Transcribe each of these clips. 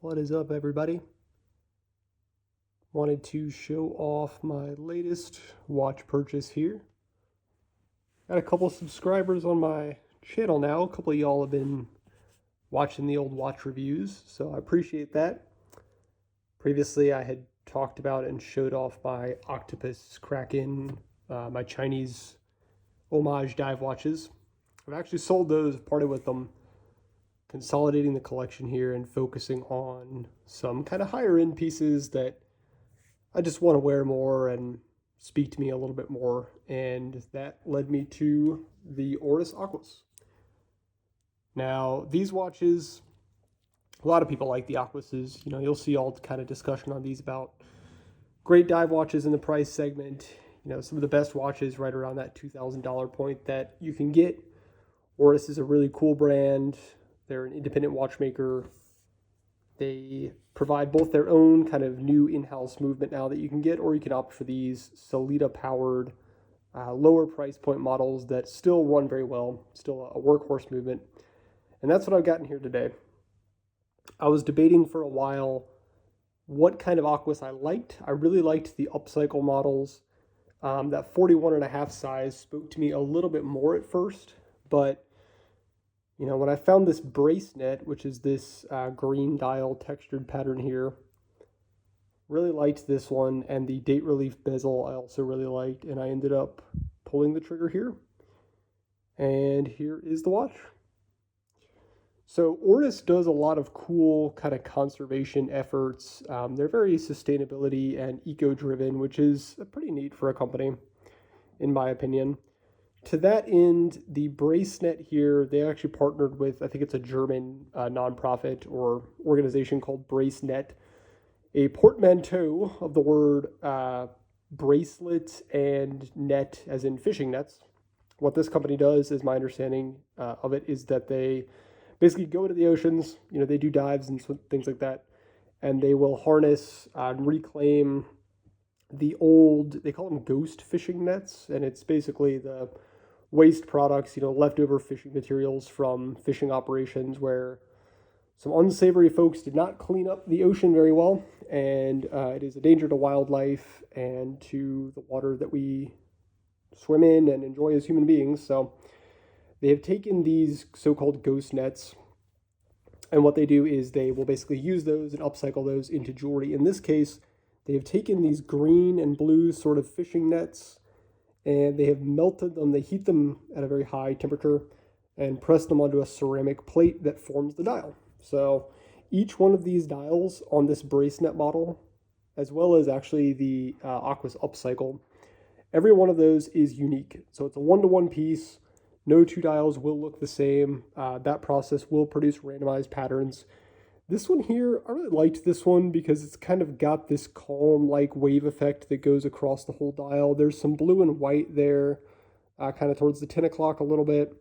What is up, everybody? Wanted to show off my latest watch purchase here. Got a couple subscribers on my channel now. A couple of y'all have been watching the old watch reviews, so I appreciate that. Previously, I had talked about and showed off my Octopus Kraken, my Chinese homage dive watches. I've actually sold those, parted with them, consolidating the collection here and focusing on some kind of higher end pieces that I just want to wear more and speak to me a little bit more. And that led me to the Oris Aquis. Now, these watches, a lot of people like the Aquises. You'll see all kind of discussion on these about great dive watches in the price segment. Some of the best watches right around that $2,000 point that you can get. Oris is a really cool brand. They're an independent watchmaker. They provide both their own kind of new in-house movement now that you can get, or you can opt for these Solita-powered, lower price point models that still run very well, still a workhorse movement. And that's what I've gotten here today. I was debating for a while what kind of Aquis I liked. I really liked the upcycle models. That 41.5 size spoke to me a little bit more at first, but when I found this bracelet, which is this green dial textured pattern here, really liked this one, and the date relief bezel I also really liked, and I ended up pulling the trigger here. And here is the watch. So Oris does a lot of cool kind of conservation efforts. They're very sustainability and eco-driven, which is pretty neat for a company, in my opinion. To that end, the Bracenet here, they actually partnered with, I think it's a German nonprofit or organization called Bracenet, a portmanteau of the word bracelet and net, as in fishing nets. What this company does, is my understanding of it, is that they basically go into the oceans, they do dives and things like that, and they will harness and reclaim the old, they call them ghost fishing nets, and it's basically the waste products, leftover fishing materials from fishing operations where some unsavory folks did not clean up the ocean very well, and it is a danger to wildlife and to the water that we swim in and enjoy as human beings. So they have taken these so-called ghost nets, and what they do is they will basically use those and upcycle those into jewelry. In this case, they have taken these green and blue sort of fishing nets, and they have melted them. They heat them at a very high temperature and press them onto a ceramic plate that forms the dial. So each one of these dials on this Bracenet model, as well as actually the Aquis Upcycle, every one of those is unique. So it's a one-to-one piece. No two dials will look the same. That process will produce randomized patterns. This one here, I really liked this one because it's kind of got this calm-like wave effect that goes across the whole dial. There's some blue and white there, kind of towards the 10 o'clock a little bit.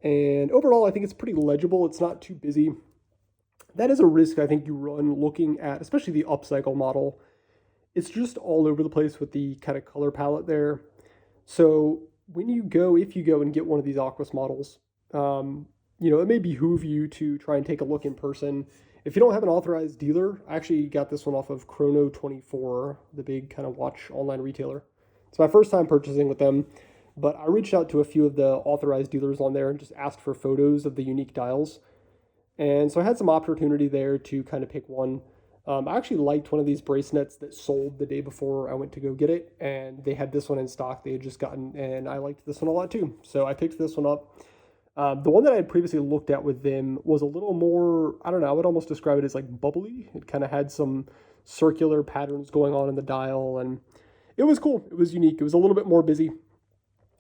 And overall, I think it's pretty legible. It's not too busy. That is a risk I think you run looking at, especially the upcycle model. It's just all over the place with the kind of color palette there. So if you go and get one of these Aquis models, it may behoove you to try and take a look in person. If you don't have an authorized dealer, I actually got this one off of Chrono24, the big kind of watch online retailer. It's my first time purchasing with them, but I reached out to a few of the authorized dealers on there and just asked for photos of the unique dials. And so I had some opportunity there to kind of pick one. I actually liked one of these bracelets that sold the day before I went to go get it, and they had this one in stock they had just gotten, and I liked this one a lot too. So I picked this one up. The one that I had previously looked at with them was a little more, I don't know, I would almost describe it as like bubbly. It kind of had some circular patterns going on in the dial, and it was cool. It was unique. It was a little bit more busy.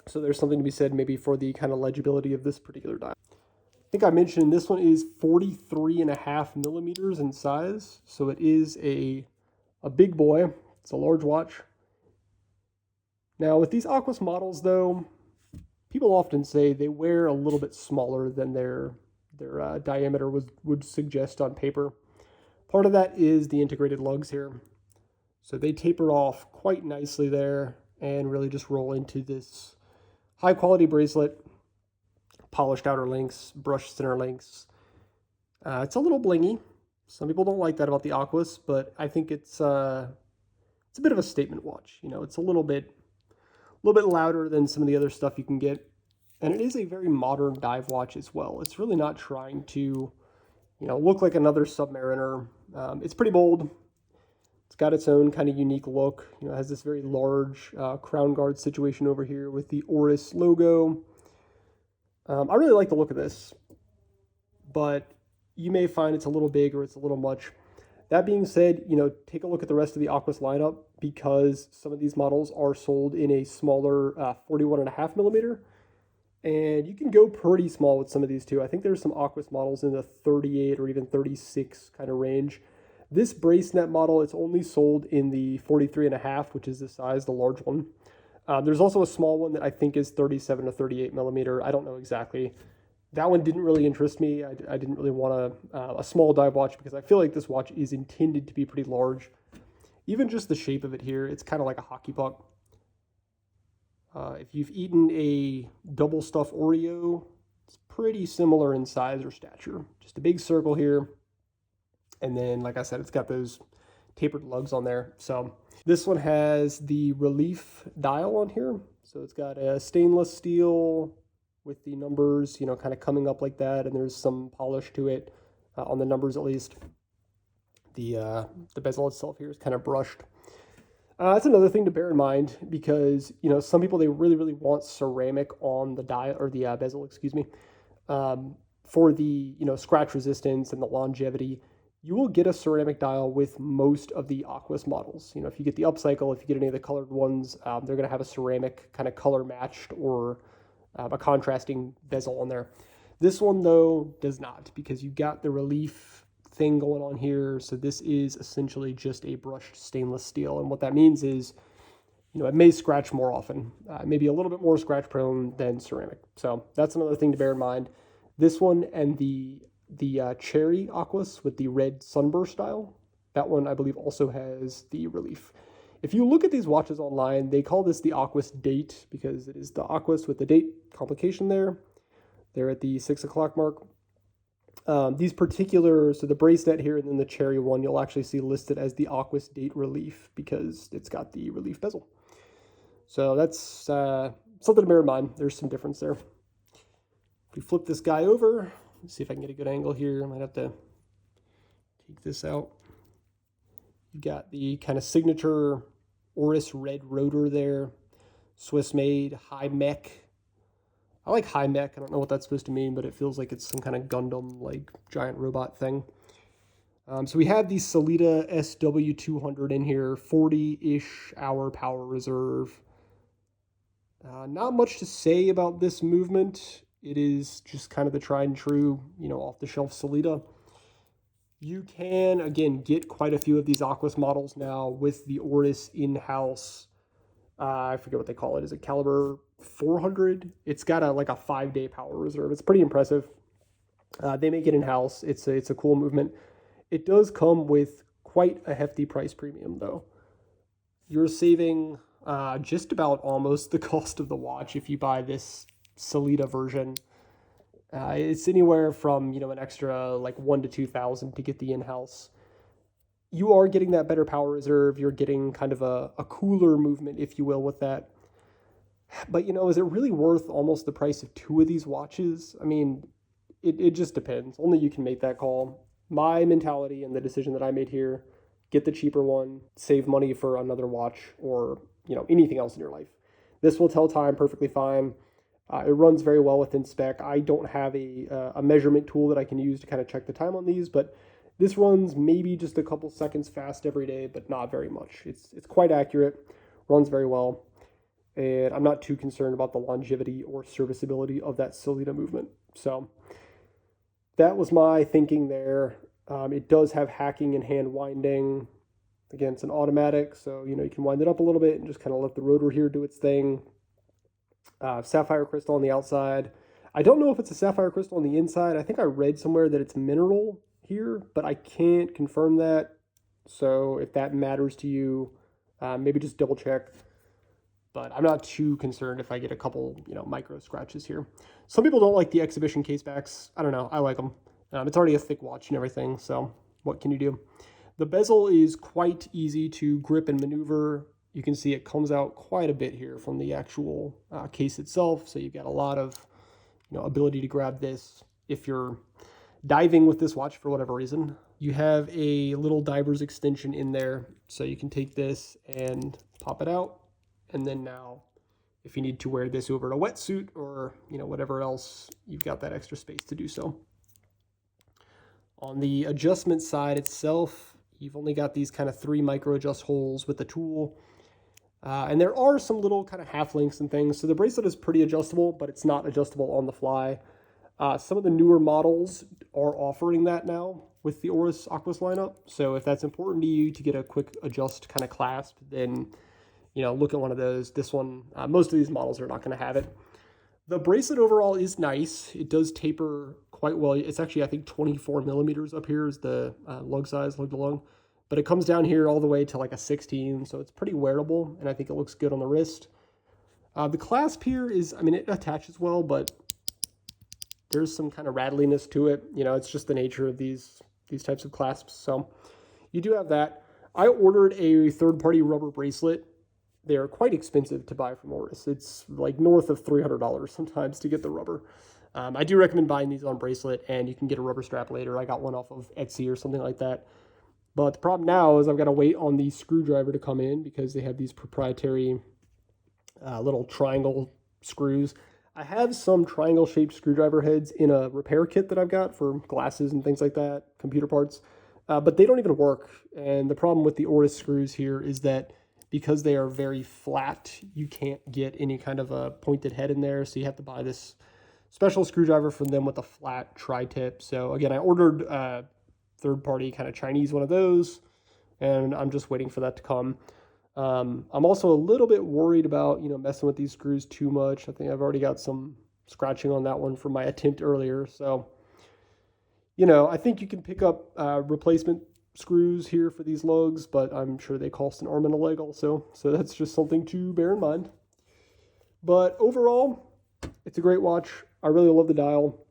So there's something to be said maybe for the kind of legibility of this particular dial. I think I mentioned this one is 43.5 millimeters in size. So it is a big boy. It's a large watch. Now with these Aquis models though, people often say they wear a little bit smaller than their diameter would suggest on paper. Part of that is the integrated lugs here. So they taper off quite nicely there and really just roll into this high quality bracelet, polished outer links, brushed center links. It's a little blingy. Some people don't like that about the Aquis, but I think it's a bit of a statement watch. You know, it's a little bit louder than some of the other stuff you can get, and it is a very modern dive watch as well. It's really not trying to, look like another Submariner. It's pretty bold. It's got its own kind of unique look. It has this very large crown guard situation over here with the Oris logo. I really like the look of this, but you may find it's a little big or it's a little much. That being said, take a look at the rest of the Aquis lineup, because some of these models are sold in a smaller 41.5 millimeter, and you can go pretty small with some of these too. I think there's some Aquis models in the 38 or even 36 kind of range. This Bracenet model, it's only sold in the 43.5, which is the size, the large one. There's also a small one that I think is 37 to 38 millimeter. I don't know exactly. That one didn't really interest me. I didn't really want a small dive watch, because I feel like this watch is intended to be pretty large. Even just the shape of it here, it's kind of like a hockey puck. If you've eaten a double stuffed Oreo, it's pretty similar in size or stature. Just a big circle here. And then, like I said, it's got those tapered lugs on there. So this one has the relief dial on here. So it's got a stainless steel with the numbers, kind of coming up like that, and there's some polish to it on the numbers at least. The bezel itself here is kind of brushed. That's another thing to bear in mind, because some people, they really want ceramic on the dial or the bezel, excuse me, for the scratch resistance and the longevity. You will get a ceramic dial with most of the Aquis models. If you get the upcycle, if you get any of the colored ones, they're going to have a ceramic kind of color matched or a contrasting bezel on there. This one, though, does not, because you got the relief thing going on here. So this is essentially just a brushed stainless steel. And what that means is, it may scratch more often, maybe a little bit more scratch prone than ceramic. So that's another thing to bear in mind. This one and the cherry Aquis with the red sunburst style, that one I believe also has the relief. If you look at these watches online, they call this the Aquis date, because it is the Aquis with the date complication there. They're at the 6 o'clock mark. These particular, so the Bracenet here and then the cherry one, you'll actually see listed as the Aquis date relief, because it's got the relief bezel. So that's something to bear in mind. There's some difference there. If we flip this guy over, let's see if I can get a good angle here. I might have to take this out. You got the kind of signature Oris red rotor there, Swiss made, high mech. I like high mech. I don't know what that's supposed to mean, but it feels like it's some kind of Gundam, like giant robot thing. So we have the Sellita SW200 in here, 40-ish hour power reserve. Not much to say about this movement. It is just kind of the tried and true, off-the-shelf Sellita. You can, again, get quite a few of these Aquis models now with the Oris in-house. I forget what they call it. Is it caliber 400? It's got a 5-day power reserve. It's pretty impressive. They make it in-house. It's a cool movement. It does come with quite a hefty price premium, though. You're saving just about almost the cost of the watch if you buy this Sellita version. It's anywhere from an extra like $1,000 to $2,000 to get the in-house. You are getting that better power reserve. You're getting kind of a cooler movement, if you will, with that. But is it really worth almost the price of 2 of these watches? I mean, it just depends. Only you can make that call. My mentality and the decision that I made here: get the cheaper one, save money for another watch, or anything else in your life. This will tell time perfectly fine. It runs very well within spec. I don't have a measurement tool that I can use to kind of check the time on these, but this runs maybe just a couple seconds fast every day, but not very much. It's quite accurate, runs very well, and I'm not too concerned about the longevity or serviceability of that Sellita movement. So that was my thinking there. It does have hacking and hand winding. Again, it's an automatic, so you can wind it up a little bit and just kind of let the rotor here do its thing. Sapphire crystal on the outside. I don't know if it's a sapphire crystal on the inside. I think I read somewhere that it's mineral here, but I can't confirm that. So if that matters to you, maybe just double check. But I'm not too concerned if I get a couple, micro scratches here. Some people don't like the exhibition case backs. I don't know. I like them. It's already a thick watch and everything, so what can you do? The bezel is quite easy to grip and maneuver. You can see it comes out quite a bit here from the actual case itself. So you've got a lot of ability to grab this if you're diving with this watch for whatever reason. You have a little diver's extension in there, so you can take this and pop it out. And then now, if you need to wear this over a wetsuit or whatever else, you've got that extra space to do so. On the adjustment side itself, you've only got these kind of 3 micro adjust holes with the tool. And there are some little kind of half links and things. So the bracelet is pretty adjustable, but it's not adjustable on the fly. Some of the newer models are offering that now with the Oris Aquis lineup. So if that's important to you to get a quick adjust kind of clasp, then look at one of those. This one, most of these models are not going to have it. The bracelet overall is nice. It does taper quite well. It's actually, I think, 24 millimeters up here is the lug size, lug to lug. But it comes down here all the way to like a 16, so it's pretty wearable, and I think it looks good on the wrist. The clasp here is, it attaches well, but there's some kind of rattliness to it. It's just the nature of these types of clasps. So you do have that. I ordered a third-party rubber bracelet. They're quite expensive to buy from Oris. It's like north of $300 sometimes to get the rubber. I do recommend buying these on bracelet, and you can get a rubber strap later. I got one off of Etsy or something like that. But the problem now is I've got to wait on the screwdriver to come in because they have these proprietary little triangle screws. I have some triangle-shaped screwdriver heads in a repair kit that I've got for glasses and things like that, computer parts, but they don't even work. And the problem with the Oris screws here is that because they are very flat, you can't get any kind of a pointed head in there, so you have to buy this special screwdriver from them with a flat tri-tip. So again, I ordered third-party kind of Chinese one of those, and I'm just waiting for that to come. I'm also a little bit worried about messing with these screws too much. I think I've already got some scratching on that one from my attempt earlier. So I think you can pick up replacement screws here for these lugs, but I'm sure they cost an arm and a leg also, so that's just something to bear in mind. But overall, it's a great watch. I really love the dial.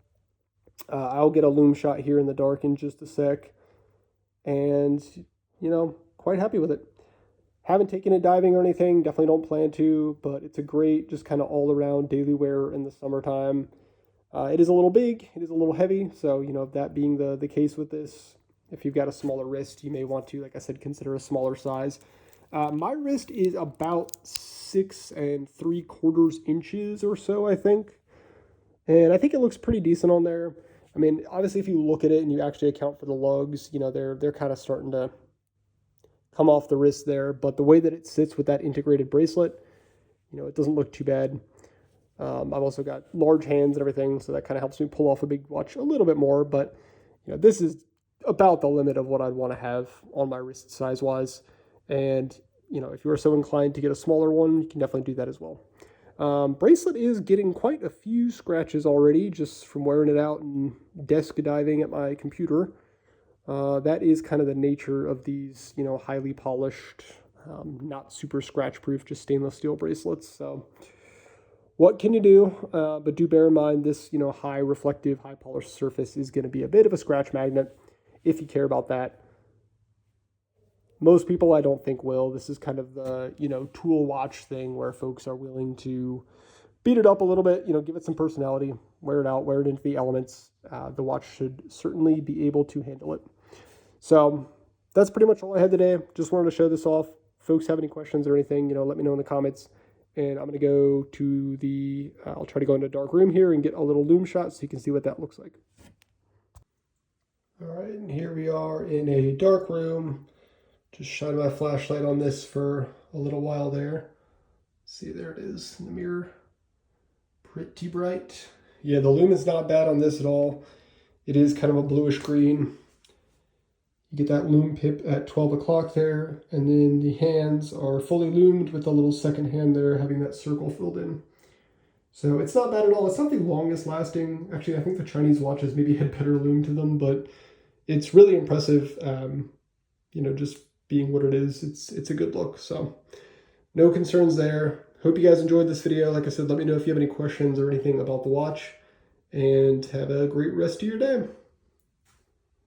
I'll get a lume shot here in the dark in just a sec, and quite happy with it. Haven't taken it diving or anything, definitely don't plan to, but it's a great just kind of all around daily wear in the summertime. It is a little big, it is a little heavy, so that being the case with this, if you've got a smaller wrist, you may want to, like I said, consider a smaller size. My wrist is about 6 3/4 inches or so, I think. And I think it looks pretty decent on there. Obviously, if you look at it and you actually account for the lugs, they're kind of starting to come off the wrist there. But the way that it sits with that integrated bracelet, it doesn't look too bad. I've also got large hands and everything, so that kind of helps me pull off a big watch a little bit more. But this is about the limit of what I'd want to have on my wrist size-wise. And, if you are so inclined to get a smaller one, you can definitely do that as well. Bracelet is getting quite a few scratches already just from wearing it out and desk diving at my computer. That is kind of the nature of these, highly polished, not super scratch-proof, just stainless steel bracelets. So what can you do? But do bear in mind this, high reflective, high polished surface is going to be a bit of a scratch magnet if you care about that. Most people I don't think will. This is kind of the, tool watch thing where folks are willing to beat it up a little bit, give it some personality, wear it out, wear it into the elements. The watch should certainly be able to handle it. So that's pretty much all I had today. Just wanted to show this off. Folks have any questions or anything, let me know in the comments. And I'm going to go to I'll try to go into a dark room here and get a little lume shot so you can see what that looks like. All right, and here we are in a dark room. Just shine my flashlight on this for a little while there. See, there it is in the mirror. Pretty bright. Yeah, the lume is not bad on this at all. It is kind of a bluish green. You get that lume pip at 12 o'clock there, and then the hands are fully lumed with the little second hand there having that circle filled in. So it's not bad at all. It's not the longest lasting. Actually, I think the Chinese watches maybe had better lume to them, but it's really impressive. Just being what it is, it's a good look. So no concerns there. Hope you guys enjoyed this video. Like I said, let me know if you have any questions or anything about the watch, and have a great rest of your day.